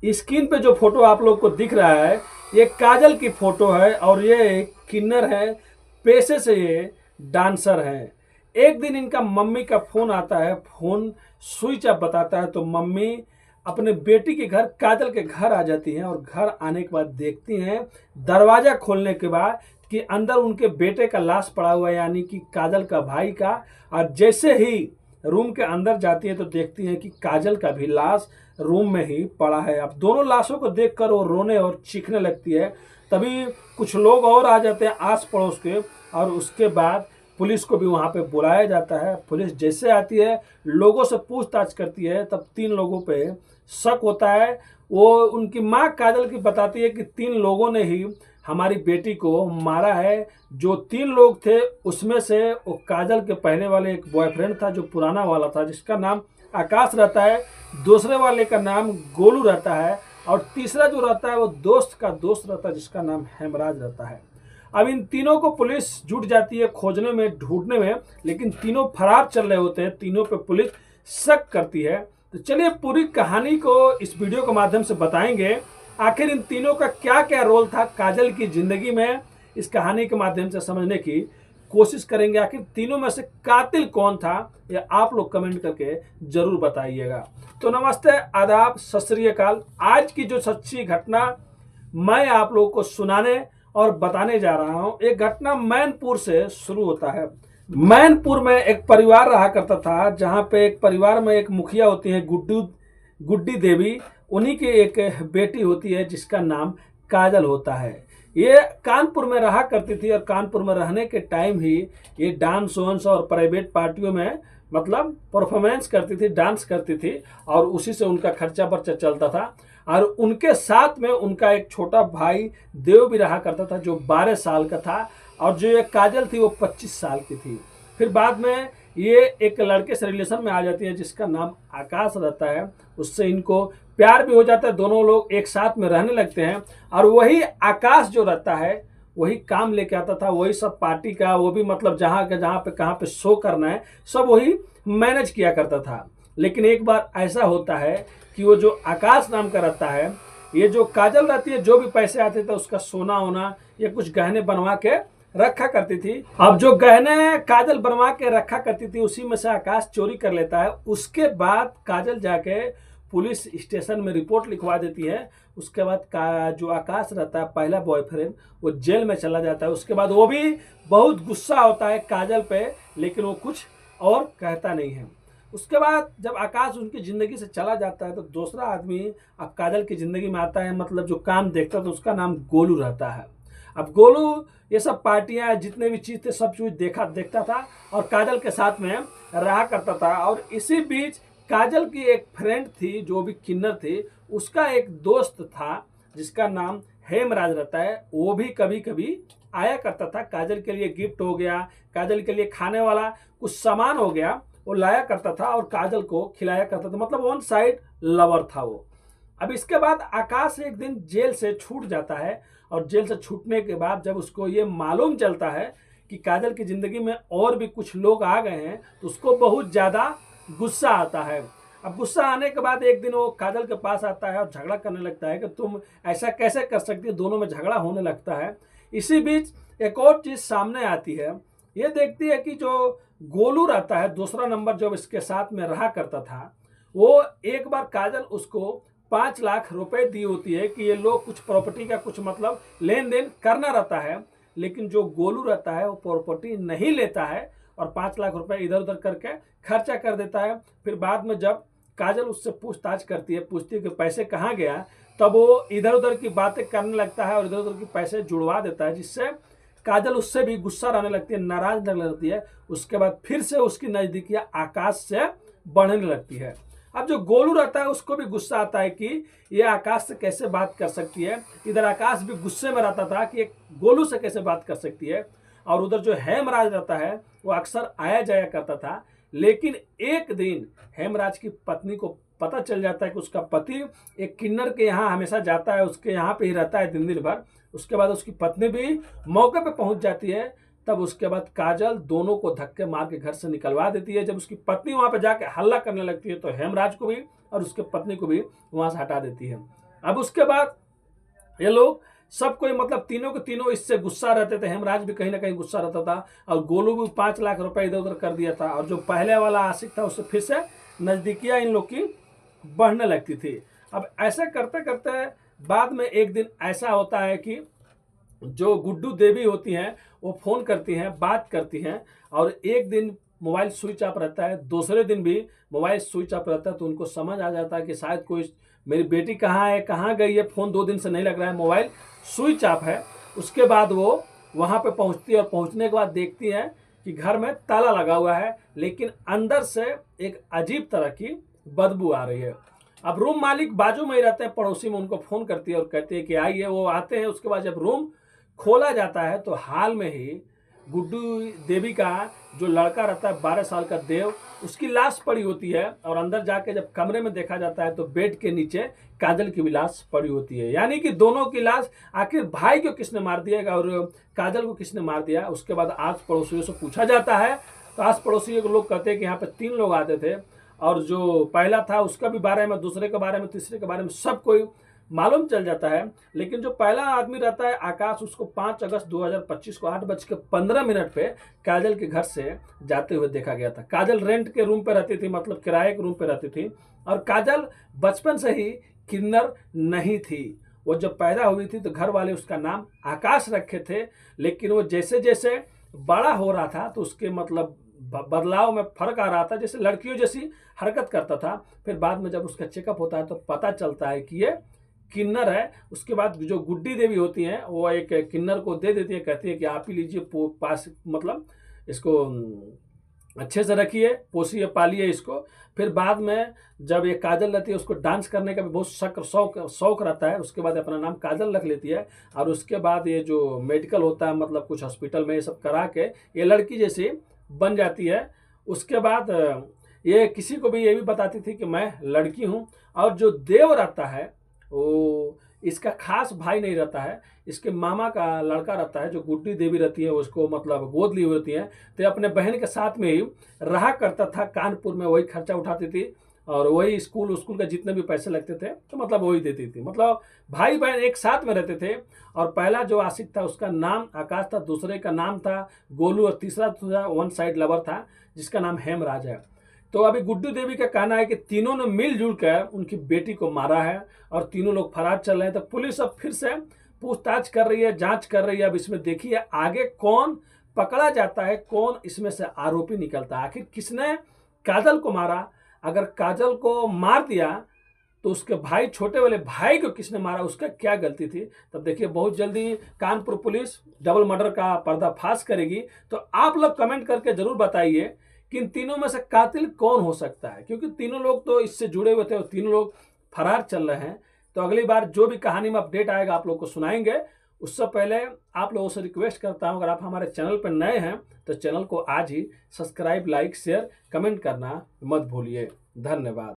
Screen पे जो photo आप लोग को दिख रहा है ये काजल की फोटो है और ये एक किन्नर है, पेशे से ये डांसर हैं। एक दिन इनका मम्मी का फोन आता है, फोन स्विच ऑफ बताता है तो मम्मी अपने बेटी के घर काजल के घर आ जाती हैं और घर आने के बाद देखती हैं दरवाजा खोलने के बाद कि अंदर उनके बेटे का लाश पड़ा हुआ है, यानी कि काजल का भाई का। और जैसे ही रूम के अंदर जाती है तो देखती हैं कि काजल का भी लाश रूम में ही पड़ा है। अब दोनों लाशों को देखकर वो रोने और चीखने लगती है। तभी कुछ लोग और आ जाते हैं आस पड़ोस के, और उसके बाद पुलिस को भी वहाँ पे बुलाया जाता है। पुलिस जैसे आती है, लोगों से पूछताछ करती है, तब 3 लोगों पे शक होता है। वो उनकी माँ काजल की बताती है कि 3 लोगों ने ही हमारी बेटी को मारा है। जो 3 लोग थे उसमें से वो काजल के पहले वाले एक बॉयफ्रेंड था जो पुराना वाला था, जिसका नाम आकाश रहता है। दूसरे वाले का नाम गोलू रहता है और तीसरा जो रहता है वो दोस्त का दोस्त रहता है जिसका नाम हेमराज रहता है। अब इन तीनों को पुलिस जुट जाती है खोजने में, ढूंढने में, लेकिन तीनों फरार चल रहे होते हैं। तीनों पे पुलिस शक करती है। तो चलिए पूरी कहानी को इस वीडियो के माध्यम से बताएंगे। आखिर इन तीनों का क्या क्या रोल था काजल की जिंदगी में, इस कहानी के माध्यम से समझने की कोशिश करेंगे। आखिर तीनों में से कातिल कौन था, ये आप लोग कमेंट करके जरूर बताइएगा। तो नमस्ते, आदाब, सत श्री अकाल। आज की जो सच्ची घटना मैं आप लोगों को सुनाने और बताने जा रहा हूं, एक घटना मैनपुर से शुरू होता है। मैनपुर में एक परिवार रहा करता था, जहां पे एक परिवार में एक मुखिया होती है गुड्डी देवी। उन्हीं की एक बेटी होती है जिसका नाम काजल होता है। ये कानपुर में रहा करती थी और कानपुर में रहने के टाइम ही ये डांस वांस और प्राइवेट पार्टियों में मतलब परफॉर्मेंस करती थी, डांस करती थी, और उसी से उनका खर्चा बर्चा चलता था। और उनके साथ में उनका एक छोटा भाई देव भी रहा करता था जो 12 साल का था, और जो ये काजल थी वो 25 साल की थी। फिर बाद में ये एक लड़के से रिलेशन में आ जाती है जिसका नाम आकाश रहता है। उससे इनको प्यार भी हो जाता है, दोनों लोग एक साथ में रहने लगते हैं। और वही आकाश जो रहता है वही काम लेके आता था, वही सब पार्टी का, वो भी मतलब जहाँ पे कहाँ पे शो करना है सब वही मैनेज किया करता था। लेकिन एक बार ऐसा होता है कि वो जो आकाश नाम का रहता है, ये जो काजल रहती है, जो भी पैसे आते थे उसका सोना होना या कुछ गहने बनवा के रखा करती थी। अब जो गहने काजल बनवा के रखा करती थी उसी में से आकाश चोरी कर लेता है। उसके बाद काजल जाके पुलिस स्टेशन में रिपोर्ट लिखवा देती है। उसके बाद जो आकाश रहता है पहला बॉयफ्रेंड, वो जेल में चला जाता है। उसके बाद वो भी बहुत गुस्सा होता है काजल पे, लेकिन वो कुछ और कहता नहीं है। उसके बाद जब आकाश उनकी ज़िंदगी से चला जाता है तो दूसरा आदमी अब काजल की ज़िंदगी में आता है, मतलब जो काम देखता था उसका नाम गोलू रहता है। अब गोलू ये सब पार्टियां जितने भी चीज़ थे सब चीज़ देखता था और काजल के साथ में रहा करता था। और इसी बीच काजल की एक फ्रेंड थी जो भी किन्नर थी, उसका एक दोस्त था जिसका नाम हेमराज रहता है। वो भी कभी कभी आया करता था, काजल के लिए गिफ्ट हो गया, काजल के लिए खाने वाला कुछ सामान हो गया, वो लाया करता था और काजल को खिलाया करता था। मतलब वन साइड लवर था वो। अब इसके बाद आकाश एक दिन जेल से छूट जाता है, और जेल से छूटने के बाद जब उसको ये मालूम चलता है कि काजल की ज़िंदगी में और भी कुछ लोग आ गए हैं तो उसको बहुत ज़्यादा गुस्सा आता है। अब गुस्सा आने के बाद एक दिन वो काजल के पास आता है और झगड़ा करने लगता है कि तुम ऐसा कैसे कर सकती है, दोनों में झगड़ा होने लगता है। इसी बीच एक और चीज़ सामने आती है। ये देखती है कि जो गोलू रहता है दूसरा नंबर जो इसके साथ में रहा करता था, वो एक बार काजल उसको 5 लाख रुपए दी होती है कि ये लोग कुछ प्रॉपर्टी का कुछ मतलब लेन देन करना रहता है। लेकिन जो गोलू रहता है वो प्रॉपर्टी नहीं लेता है और 5 लाख रुपए इधर उधर करके खर्चा कर देता है। फिर बाद में जब काजल उससे पूछताछ करती है, पूछती है कि पैसे कहाँ गया, तब वो इधर उधर की बातें करने लगता है और इधर उधर के पैसे जुड़वा देता है, जिससे काजल उससे भी गुस्सा रहने लगती है, नाराज लगने लगती है। उसके बाद फिर से उसकी नज़दीकियाँ आकाश से बढ़ने लगती है। अब जो गोलू रहता है उसको भी गुस्सा आता है कि ये आकाश से कैसे बात कर सकती है। इधर आकाश भी गुस्से में रहता था कि एक गोलू से कैसे बात कर सकती है। और उधर जो हेमराज रहता है वो अक्सर आया जाया करता था। लेकिन एक दिन हेमराज की पत्नी को पता चल जाता है कि उसका पति एक किन्नर के यहाँ हमेशा जाता है, उसके यहाँ पे ही रहता है दिन दिन भर। उसके बाद उसकी पत्नी भी मौके पे पहुंच जाती है। तब उसके बाद काजल दोनों को धक्के मार के घर से निकलवा देती है। जब उसकी पत्नी वहां पे जाके हल्ला करने लगती है तो हेमराज को भी और उसके पत्नी को भी वहां से हटा देती है। अब उसके बाद ये लोग सब कोई मतलब तीनों के तीनों इससे गुस्सा रहते थे। हेमराज भी कहीं ना कहीं गुस्सा रहता था और गोलू भी 5 लाख रुपए इधर उधर कर दिया था। और जो पहले वाला आशिक था उससे फिर से नज़दीकियाँ इन लोग की बढ़ने लगती थी। अब ऐसे करते करते बाद में एक दिन ऐसा होता है कि जो गुड्डू देवी होती हैं वो फ़ोन करती हैं, बात करती हैं, और एक दिन मोबाइल स्विच ऑफ रहता है, दूसरे दिन भी मोबाइल स्विच ऑफ रहता है। तो उनको समझ आ जाता है कि शायद कोई मेरी बेटी कहाँ है, कहाँ गई है, फ़ोन 2 दिन से नहीं लग रहा है, मोबाइल स्विच ऑफ है। उसके बाद वो वहाँ पे पहुँचती है और पहुँचने के बाद देखती हैं कि घर में ताला लगा हुआ है, लेकिन अंदर से एक अजीब तरह की बदबू आ रही है। अब रूम मालिक बाजू में ही रहते हैं, पड़ोसी में, उनको फ़ोन करती है और कहती है कि आइए। वो आते हैं। उसके बाद जब रूम खोला जाता है तो हाल में ही गुड्डू देवी का जो लड़का रहता है 12 साल का देव, उसकी लाश पड़ी होती है। और अंदर जाके जब कमरे में देखा जाता है तो बेड के नीचे काजल की भी लाश पड़ी होती है। यानी कि दोनों की लाश, आखिर भाई को किसने मार दिया और काजल को किसने मार दिया। उसके बाद आस पड़ोसियों से पूछा जाता है तो आस पड़ोसियों के लोग कहते हैं कि यहाँ पे 3 लोग आते थे, और जो पहला था उसका भी बारे में, दूसरे के बारे में, तीसरे के बारे में सब कोई मालूम चल जाता है। लेकिन जो पहला आदमी रहता है आकाश, उसको 5 अगस्त 2025 को 8:15 पे काजल के घर से जाते हुए देखा गया था। काजल रेंट के रूम पे रहती थी, मतलब किराए के रूम पे रहती थी। और काजल बचपन से ही किन्नर नहीं थी। वो जब पैदा हुई थी तो घर वाले उसका नाम आकाश रखे थे, लेकिन वो जैसे जैसे बड़ा हो रहा था तो उसके मतलब बदलाव में फर्क आ रहा था, जैसे लड़कियों जैसी हरकत करता था। फिर बाद में जब उसका चेकअप होता है तो पता चलता है कि ये किन्नर है। उसके बाद जो गुड्डी देवी होती हैं वो एक किन्नर को दे देती है, कहती है कि आप ही लीजिए, पास मतलब इसको अच्छे से रखिए, पोसिए, पालिए इसको। फिर बाद में जब ये काजल रहती है, उसको डांस करने का भी बहुत शौक रहता है। उसके बाद अपना नाम काजल रख लेती है। और उसके बाद ये जो मेडिकल होता है, मतलब कुछ हॉस्पिटल में ये सब करा के ये लड़की जैसी बन जाती है। उसके बाद ये किसी को भी ये भी बताती थी कि मैं लड़की हूँ। और जो देव रहता है वो इसका खास भाई नहीं रहता है, इसके मामा का लड़का रहता है। जो गुड्डी देवी रहती है उसको मतलब गोद ली होती है, तो अपने बहन के साथ में ही रहा करता था कानपुर में, वही खर्चा उठाती थी और वही स्कूल का जितने भी पैसे लगते थे तो मतलब वही देती थी। मतलब भाई बहन एक साथ में रहते थे। और पहला जो आशिक था उसका नाम आकाश था, दूसरे का नाम था गोलू, और तीसरा वन साइड लवर था जिसका नाम हेमराज है। तो अभी गुड्डू देवी का कहना है कि तीनों ने मिलजुल कर उनकी बेटी को मारा है और तीनों लोग फरार चल रहे हैं। तो पुलिस अब फिर से पूछताछ कर रही है, जांच कर रही है। अब इसमें देखिए आगे कौन पकड़ा जाता है, कौन इसमें से आरोपी निकलता है, आखिर किसने काजल को मारा। अगर काजल को मार दिया तो उसके भाई, छोटे वाले भाई को किसने मारा, उसका क्या गलती थी। तब देखिए बहुत जल्दी कानपुर पुलिस डबल मर्डर का पर्दाफाश करेगी। तो आप लोग कमेंट करके जरूर बताइए कि इन तीनों में से कातिल कौन हो सकता है, क्योंकि तीनों लोग तो इससे जुड़े हुए थे और तीनों लोग फरार चल रहे हैं। तो अगली बार जो भी कहानी में अपडेट आएगा आप लोग को सुनाएंगे। उससे पहले आप लोगों से रिक्वेस्ट करता हूं, अगर आप हमारे चैनल पर नए हैं तो चैनल को आज ही सब्सक्राइब, लाइक, शेयर, कमेंट करना मत भूलिए। धन्यवाद।